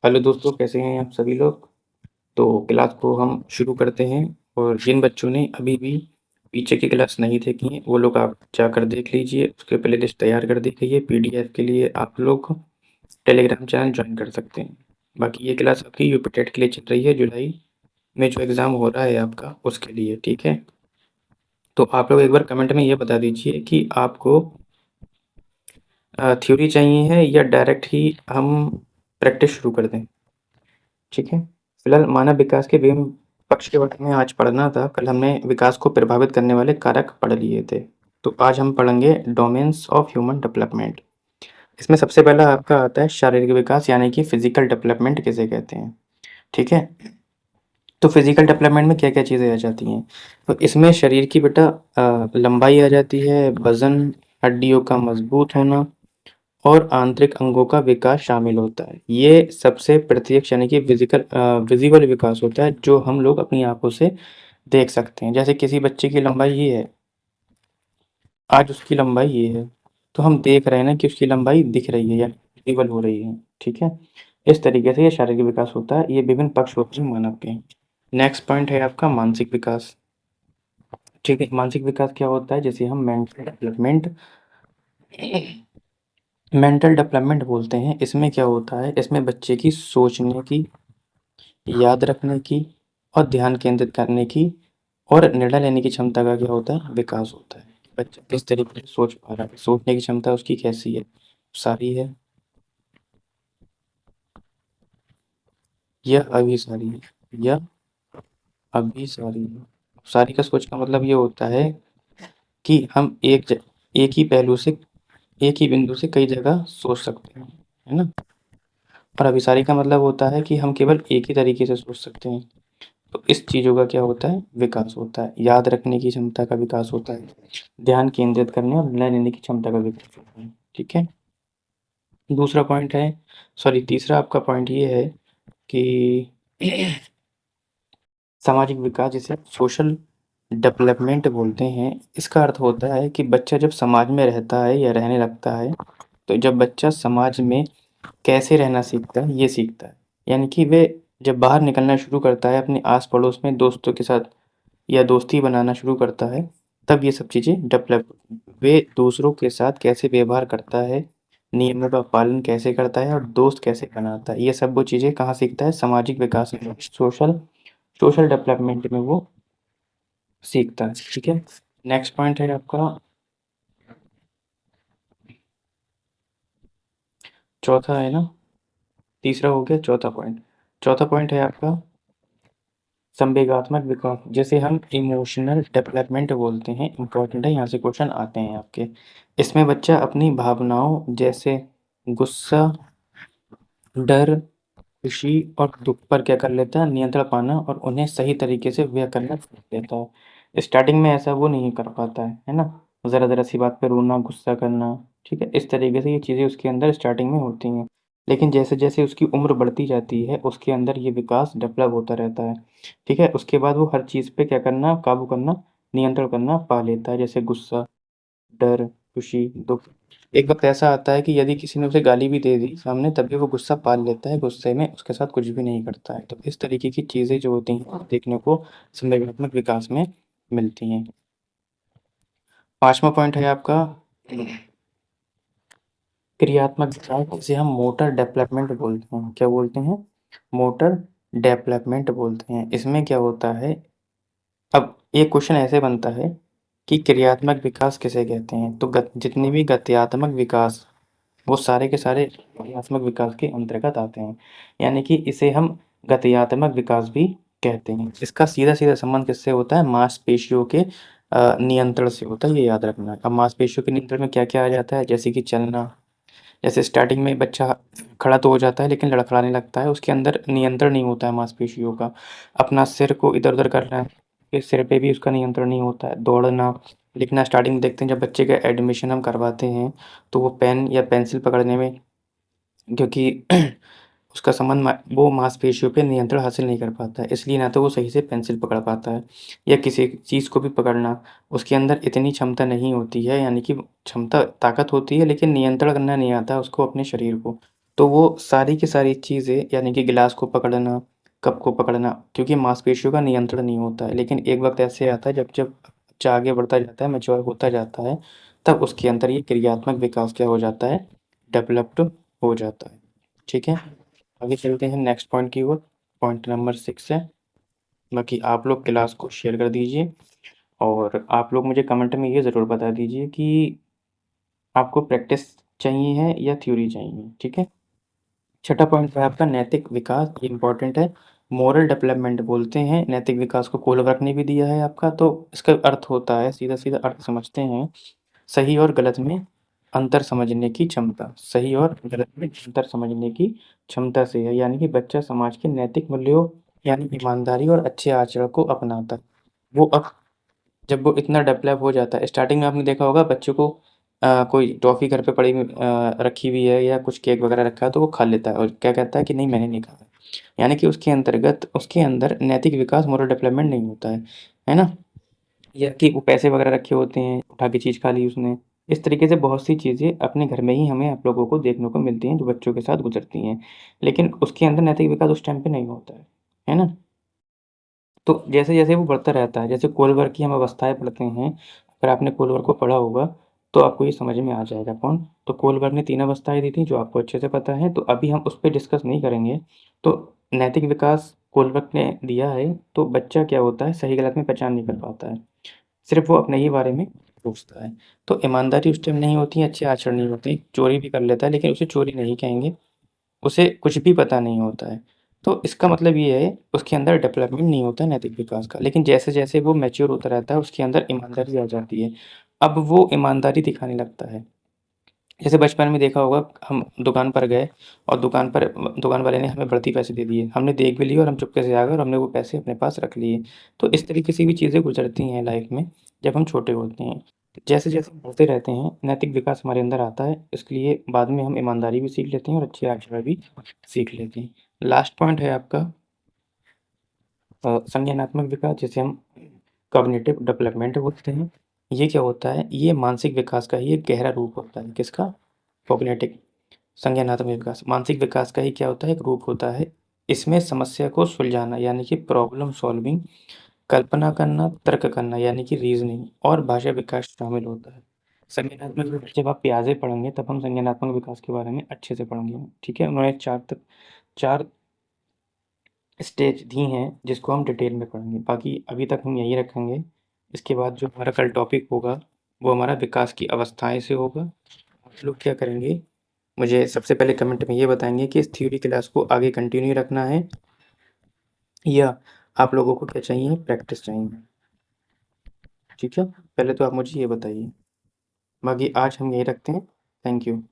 Hello दोस्तों, कैसे हैं आप सभी लोग। तो क्लास को हम शुरू करते हैं। और जिन बच्चों ने अभी भी पीछे की क्लास नहीं देखी है वो लोग आप जाकर देख लीजिए। उसके प्ले लिस्ट तैयार कर दी गई है। पीडीएफ के लिए आप लोग टेलीग्राम चैनल ज्वाइन कर सकते हैं। बाकी ये क्लास आपकी यूपी टेट के लिए चल रही है, जुलाई में जो एग्ज़ाम हो रहा है आपका उसके लिए, ठीक है। तो आप लोग एक बार कमेंट में ये बता दीजिए कि आपको थ्योरी चाहिए है या डायरेक्ट ही हम प्रैक्टिस शुरू कर दें। ठीक है। फिलहाल मानव विकास के विभिन्न पक्ष के बारे में आज पढ़ना था। कल हमने विकास को प्रभावित करने वाले कारक पढ़ लिए थे। तो आज हम पढ़ेंगे डोमेन्स ऑफ ह्यूमन डेवलपमेंट। इसमें सबसे पहला आपका आता है शारीरिक विकास, यानी कि फिजिकल डेवलपमेंट किसे कहते हैं। ठीक है। तो फिजिकल डेवलपमेंट में क्या क्या चीज़ें आ जाती हैं। तो इसमें शरीर की बेटा लंबाई आ जाती है, वजन, हड्डियों का मजबूत होना और आंतरिक अंगों का विकास शामिल होता है। ये सबसे प्रत्यक्ष यानी कि विजिबल विकास होता है, जो हम लोग अपनी आंखों से देख सकते हैं। जैसे किसी बच्चे की लंबाई ये है, आज उसकी लंबाई ये है, तो हम देख रहे हैं ना कि उसकी लंबाई दिख रही है या विजिबल हो रही है। ठीक है। इस तरीके से ये शारीरिक विकास होता है। ये विभिन्न पक्ष होते हैं मानव के। नेक्स्ट पॉइंट है आपका मानसिक विकास। ठीक है। मानसिक विकास क्या होता है, जैसे हम मेंटल डेवलपमेंट बोलते हैं। इसमें क्या होता है, इसमें बच्चे की सोचने की, याद रखने की और ध्यान केंद्रित करने की और निर्णय लेने की क्षमता का क्या होता है, विकास होता है। बच्चा किस तरीके से सोच पा रहा है, सोचने की क्षमता उसकी कैसी है, सारी है या अभिसारी है, या अभिसारी है। सारी का सोच का मतलब ये होता है कि हम एक ही पहलू से, एक ही बिंदु से कई जगह सोच सकते हैं, है ना। और अभिसारी का मतलब होता है कि हम केवल एक ही तरीके से सोच सकते हैं। तो इस चीज़ों का क्या होता है, विकास होता है। याद रखने की क्षमता का विकास होता है, ध्यान केंद्रित करने और निर्णय लेने की क्षमता का विकास होता है। ठीक है। दूसरा पॉइंट है, सॉरी तीसरा आपका पॉइंट ये है कि सामाजिक विकास, जिसे सोशल डेवलपमेंट बोलते हैं। इसका अर्थ होता है कि बच्चा जब समाज में रहता है या रहने लगता है, तो जब बच्चा समाज में कैसे रहना सीखता है, ये सीखता है। यानी कि वे जब बाहर निकलना शुरू करता है, अपने आस पड़ोस में दोस्तों के साथ या दोस्ती बनाना शुरू करता है, तब ये सब चीज़ें डेवलप, वे दूसरों के साथ कैसे व्यवहार करता है, नियमों का पालन कैसे करता है और दोस्त कैसे बनाता है, ये सब वो चीज़ें कहाँ सीखता है, सामाजिक विकास में, सोशल सोशल डेवलपमेंट में वो सीखता है। ठीक है। नेक्स्ट पॉइंट है आपका, चौथा है ना, तीसरा हो गया, चौथा पॉइंट। चौथा पॉइंट है आपका संवेगात्मक विकास, जैसे हम इमोशनल डेवलपमेंट बोलते हैं। इंपॉर्टेंट है, यहाँ से क्वेश्चन आते हैं आपके। इसमें बच्चा अपनी भावनाओं जैसे गुस्सा, डर, खुशी और दुख पर क्या कर लेता है, नियंत्रण पाना और उन्हें सही तरीके से व्यक्त करना सीख लेता है। स्टार्टिंग में ऐसा वो नहीं कर पाता है ना। ज़रा ज़रा सी बात पे रोना, गुस्सा करना, ठीक है, इस तरीके से ये चीज़ें उसके अंदर स्टार्टिंग में होती हैं। लेकिन जैसे जैसे उसकी उम्र बढ़ती जाती है, उसके अंदर ये विकास डेवलप होता रहता है। ठीक है। उसके बाद वो हर चीज़ पे क्या करना, काबू करना, नियंत्रण करना पा लेता है। जैसे गुस्सा, डर, खुशी, दुःख। एक वक़्त ऐसा आता है कि यदि किसी ने उसे गाली भी दे दी सामने, तब भी वो गुस्सा पाल लेता है, गुस्से में उसके साथ कुछ भी नहीं करता है। तो इस तरीके की चीज़ें जो होती हैं देखने को संवेगात्मक विकास में मिलती हैं। 5वां पॉइंट है आपका क्रियात्मक विकास, जिसे हम मोटर डेवलपमेंट बोलते हैं। क्या बोलते हैं? मोटर डेवलपमेंट बोलते हैं। इसमें क्या होता है, अब एक क्वेश्चन ऐसे बनता है कि क्रियात्मक विकास किसे कहते हैं? तो जितनी भी गत्यात्मक विकास, वो सारे के सारे क्रियात्मक विकास के अंतर्गत आते हैं। यानी कि इसे हम गत्यात्मक विकास भी कहते हैं। इसका सीधा सीधा संबंध किससे होता है? मांसपेशियों के नियंत्रण से होता है, ये याद रखना। अब मांसपेशियों के नियंत्रण में क्या क्या आ जाता है, जैसे कि चलना। जैसे स्टार्टिंग में बच्चा खड़ा तो हो जाता है, लेकिन लड़खड़ाने लगता है, उसके अंदर नियंत्रण नहीं होता है मांसपेशियों का। अपना सिर को इधर उधर करना, इस सिर पे भी उसका नियंत्रण नहीं होता है। दौड़ना, लिखना। स्टार्टिंग में देखते हैं जब बच्चे का एडमिशन हम करवाते हैं, तो वो पेन या पेंसिल पकड़ने में, क्योंकि उसका संबंध वो मांसपेशियों पे नियंत्रण हासिल नहीं कर पाता है, इसलिए ना तो वो सही से पेंसिल पकड़ पाता है, या किसी चीज़ को भी पकड़ना उसके अंदर इतनी क्षमता नहीं होती है। यानी कि क्षमता, ताकत होती है, लेकिन नियंत्रण करना नहीं आता उसको अपने शरीर को। तो वो सारी की सारी चीज़ें यानी कि गिलास को पकड़ना, कप को पकड़ना, क्योंकि मांसपेशियों का नियंत्रण नहीं होता है। लेकिन एक वक़्त ऐसे आता है जब जब बच्चा आगे बढ़ता जाता है, मैच्योर होता जाता है, तब उसके अंदर ये क्रियात्मक विकास क्या हो जाता है, डेवलप्ड हो जाता है। ठीक है? आगे चलते हैं नेक्स्ट पॉइंट की ओर, पॉइंट नंबर 6 है। बाकी आप लोग क्लास को शेयर कर दीजिए और आप लोग मुझे कमेंट में ये ज़रूर बता दीजिए कि आपको प्रैक्टिस चाहिए है या थ्योरी चाहिए, ठीक है? छठा पॉइंट है आपका नैतिक विकास, ये इम्पोर्टेंट है। मोरल डेवलपमेंट बोलते हैं, नैतिक विकास को कोलवर्क ने भी दिया है आपका, तो इसका अर्थ होता है, सीधा-सीधा अर्थ समझते हैं, सही और गलत में अंतर समझने की क्षमता। सही और गलत में अंतर समझने की क्षमता से है, यानी कि बच्चा समाज के नैतिक मूल्यों यानी ईमानदारी और अच्छे आचरण को अपनाता है। वो अब जब वो इतना डेवलप हो जाता है, स्टार्टिंग में आपने देखा होगा बच्चों को कोई टॉफ़ी घर पे पड़ी हुई रखी हुई है या कुछ केक वगैरह रखा है तो वो खा लेता है और क्या कहता है कि नहीं मैंने नहीं खाया। यानी कि उसके अंतर्गत उसके अंदर नैतिक विकास, मोरल डेवलपमेंट नहीं होता है ना? या कि वो पैसे वगैरह रखे होते हैं, उठा के चीज़ खा ली उसने। इस तरीके से बहुत सी चीज़ें अपने घर में ही हमें आप लोगों को देखने को मिलती हैं जो बच्चों के साथ गुज़रती हैं। लेकिन उसके अंदर नैतिक विकास उस टाइम पे नहीं होता है ना? तो जैसे-जैसे वो बढ़ता रहता है, जैसे कोलवर की हम अवस्थाएँ पढ़ते हैं, अगर आपने कोलवर को पढ़ा होगा, तो आपको ये समझ में आ जाएगा कौन? तो कोलवर ने 3 अवस्थाएँ दी थी, जो आपको अच्छे से पता है, तो अभी हम उस पे डिस्कस नहीं करेंगे। तो नैतिक विकास कोलवर ने दिया है, तो बच्चा क्या होता है, सही-गलत में पहचान नहीं कर पाता है। सिर्फ़ वो अपने ही बारे में सोचता है। तो ईमानदारी उस टाइम नहीं होती है, अच्छे आचरण नहीं होते, चोरी भी कर लेता है, लेकिन उसे चोरी नहीं कहेंगे। उसे कुछ भी पता नहीं होता है। तो इसका मतलब ये है, उसके अंदर डेवलपमेंट नहीं होता है नैतिक विकास का। लेकिन जैसे-जैसे वो मैच्योर होता रहता है, उसके अंदर ईमानदारी आ जाती है। अब वो ईमानदारी दिखाने लगता है। जैसे बचपन में देखा होगा, हम दुकान पर गए और दुकान वाले ने हमें बढ़ती पैसे दे दिए। हमने देख भी लिए और हम चुपके से आ गए और हमने वो पैसे अपने पास रख लिए। तो इस तरीके से भी चीज़ें गुज़रती हैं लाइफ़ में, जब हम छोटे होते हैं। जैसे-जैसे हम बढ़ते रहते हैं, नैतिक विकास हमारे अंदर आता है, इसलिए बाद में हम ईमानदारी भी सीख लेते हैं और अच्छे आचरण भी सीख लेते हैं। लास्ट पॉइंट है आपका संज्ञानात्मक विकास, जिसे हम कॉग्निटिव डेवलपमेंट बोलते हैं। ये क्या होता है? ये मानसिक विकास का ही एक गहरा रूप होता है। किसका? कॉग्निटिव संज्ञानात्मक विकास। मानसिक विकास का ही क्या होता है? एक रूप होता है। इसमें समस्या को सुलझाना यानी कि प्रॉब्लम सॉल्विंग, कल्पना करना, तर्क करना यानी कि रीज़निंग और भाषा विकास शामिल होता है। संज्ञानात्मक विकास जब आप आगे पढ़ेंगे तब हम संज्ञानात्मक विकास के बारे में अच्छे से पढ़ेंगे। ठीक है? उन्होंने 4 स्टेज दी हैं जिसको हम डिटेल में पढ़ेंगे। बाकी अभी तक हम यहीं रखेंगे। इसके बाद जो हमारा कल टॉपिक होगा, वो हमारा विकास की अवस्थाएँ से होगा। आप लोग क्या करेंगे, मुझे सबसे पहले कमेंट में ये बताएँगे कि इस थ्योरी क्लास को आगे कंटिन्यू रखना है या आप लोगों को क्या चाहिए, प्रैक्टिस चाहिए। ठीक है? पहले तो आप मुझे ये बताइए। बाकी आज हम यहीं रखते हैं। Thank you.